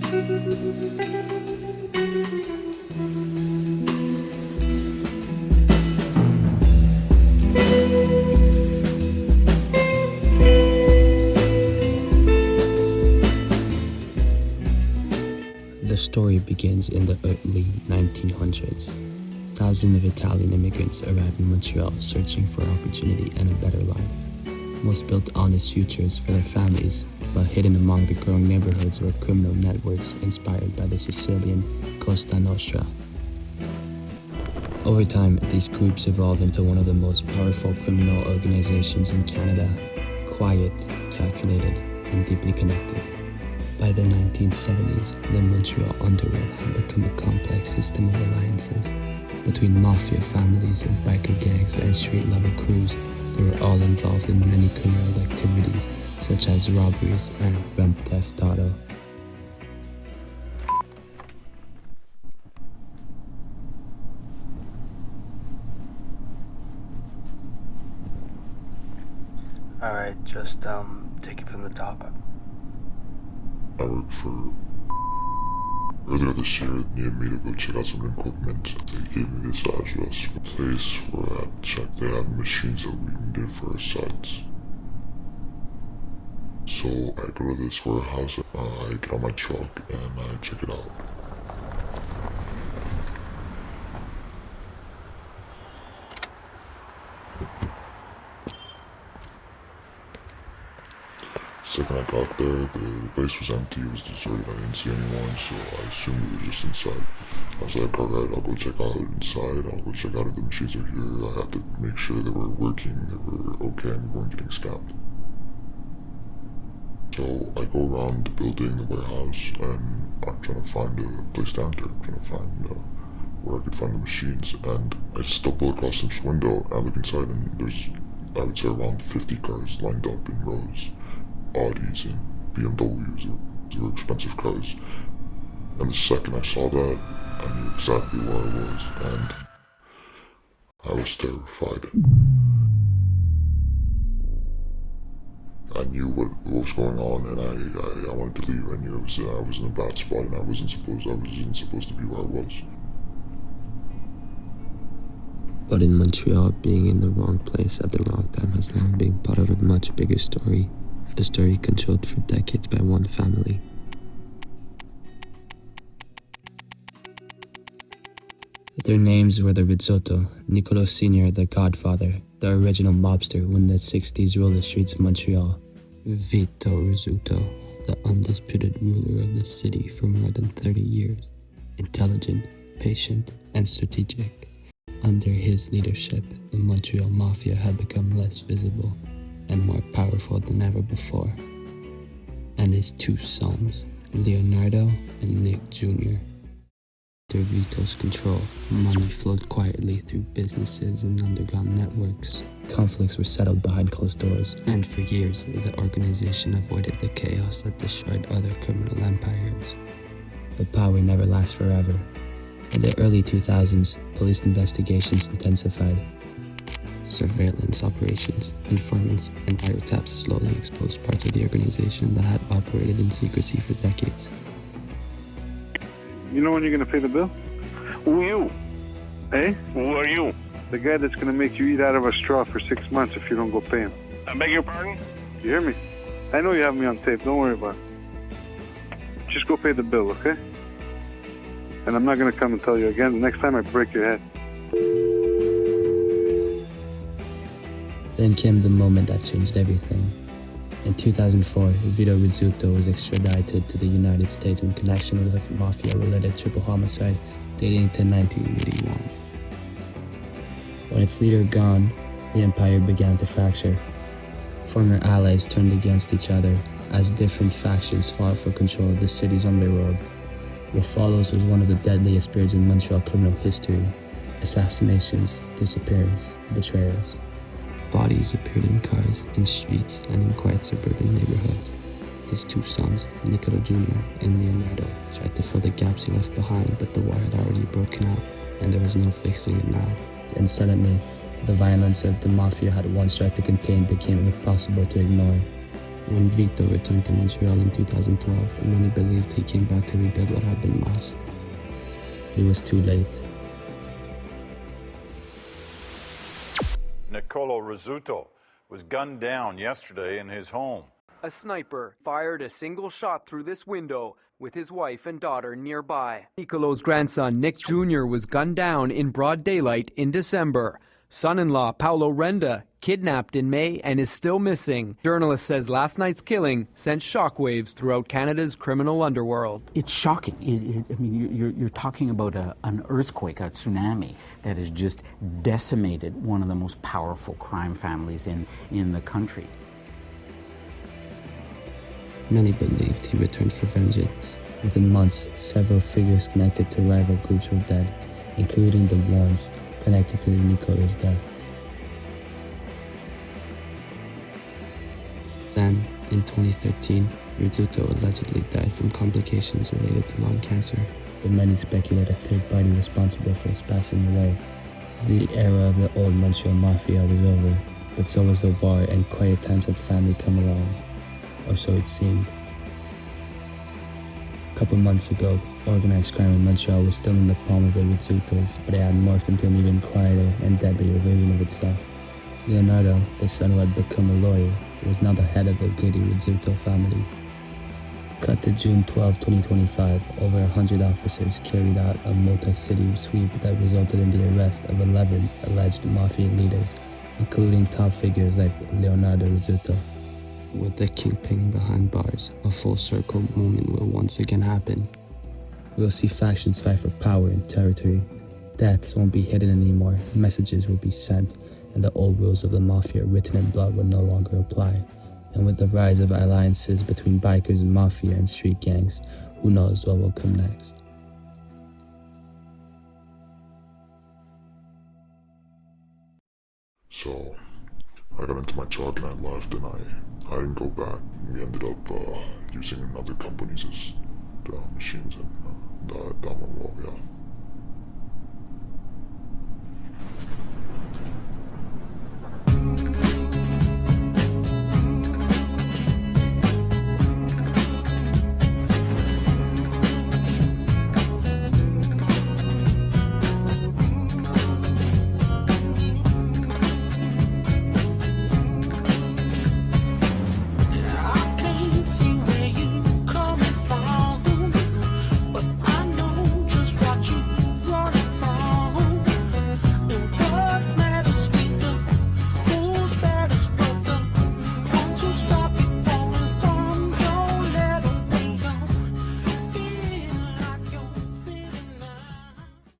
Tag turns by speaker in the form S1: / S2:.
S1: The story begins in the early 1900s. Thousands of Italian immigrants arrived in Montreal searching for opportunity and a better life. Most built honest futures for their families, but hidden among the growing neighborhoods were criminal networks inspired by the Sicilian Costa Nostra. Over time, these groups evolved into one of the most powerful criminal organizations in Canada, quiet, calculated, and deeply connected. By the 1970s, the Montreal underworld had become a complex system of alliances. Between mafia families and biker gangs and street-level crews, they were all involved in many criminal activities, such as robberies and grand theft auto.
S2: Alright, just take it from the top.
S3: I work for... Earlier this year, needed me to go check out some equipment. They gave me this address for a place where I checked they had machines that we can get for our sites. So I go to this warehouse, I get on my truck, and I check it out. Second I got there, the place was empty, it was deserted, I didn't see anyone, so I assumed we were just inside. I was like, alright, I'll go check out inside, I'll go check out if the machines are here. I had to make sure they were working, they were okay, and we weren't getting scammed. So I go around the building, the warehouse, and I'm trying to find a place to enter. I'm trying to find where I could find the machines, and I stumble across this window, and I look inside, and there's, I would say, around 50 cars lined up in rows. Audis and BMWs, they were expensive cars. And the second I saw that, I knew exactly where I was, and I was terrified. I knew what was going on, and I wanted to leave. I knew I was in a bad spot, and I wasn't supposed to be where I was.
S1: But in Montreal, being in the wrong place at the wrong time has long been part of a much bigger story. A story controlled for decades by one family. Their names were the Rizzuto, Niccolo Sr., the godfather, the original mobster who in the 60s ruled the streets of Montreal. Vito Rizzuto, the undisputed ruler of the city for more than 30 years. Intelligent, patient, and strategic. Under his leadership, the Montreal Mafia had become less visible and more powerful than ever before. And his two sons, Leonardo and Nick Jr. Under Vito's control, money flowed quietly through businesses and underground networks. Conflicts were settled behind closed doors, and for years, the organization avoided the chaos that destroyed other criminal empires. But power never lasts forever. In the early 2000s, police investigations intensified. Surveillance operations, informants, and wiretaps slowly exposed parts of the organization that had operated in secrecy for decades.
S4: You know when you're gonna pay the bill?
S5: Who are you?
S4: Eh?
S5: Who are you?
S4: The guy that's gonna make you eat out of a straw for 6 months if you don't go pay him.
S5: I beg your pardon?
S4: You hear me? I know you have me on tape, don't worry about it. Just go pay the bill, okay? And I'm not gonna come and tell you again. The next time I break your head.
S1: Then came the moment that changed everything. In 2004, Vito Rizzuto was extradited to the United States in connection with a mafia-related triple homicide dating to 1981. When its leader gone, the empire began to fracture. Former allies turned against each other as different factions fought for control of the city's underworld. What follows was one of the deadliest periods in Montreal criminal history. Assassinations, disappearance, betrayals. Bodies appeared in cars, in streets, and in quiet suburban neighborhoods. His two sons, Niccolo Jr. and Leonardo, tried to fill the gaps he left behind, but the war had already broken out, and there was no fixing it now. And suddenly, the violence that the Mafia had once tried to contain became impossible to ignore. When Vito returned to Montreal in 2012, many believed he came back to rebuild what had been lost. But it was too late.
S6: Nicolo Rizzuto was gunned down yesterday in his home.
S7: A sniper fired a single shot through this window with his wife and daughter nearby. Nicolo's grandson, Nick Jr., was gunned down in broad daylight in December. Son-in-law, Paolo Renda, kidnapped in May and is still missing. Journalist says last night's killing sent shockwaves throughout Canada's criminal underworld.
S8: It's shocking. I mean, you're talking about an earthquake, a tsunami that has just decimated one of the most powerful crime families in the country.
S1: Many believed he returned for vengeance. Within months, several figures connected to rival groups were dead, including the ones connected to Nicolo's death. Then, in 2013, Rizzuto allegedly died from complications related to lung cancer, but many speculate a third party responsible for his passing away. The era of the old Montreal Mafia was over, but so was the war, and quiet times had finally come around. Or so it seemed. A couple months ago, organized crime in Montreal was still in the palm of the Rizzutos, but it had morphed into an even quieter and deadlier version of itself. Leonardo, the son who had become a lawyer, was now the head of the gritty Rizzuto family. Cut to June 12, 2025, over 100 officers carried out a multi-city sweep that resulted in the arrest of 11 alleged Mafia leaders, including top figures like Leonardo Rizzuto. With the kingpin behind bars, a full circle moment will once again happen. We'll see factions fight for power and territory. Deaths won't be hidden anymore, messages will be sent, and the old rules of the Mafia written in blood will no longer apply. And with the rise of alliances between bikers and Mafia and street gangs, who knows what will come next.
S3: So, I got into my truck and I left, and I didn't go back. We ended up using another company's machines in the underworld, yeah.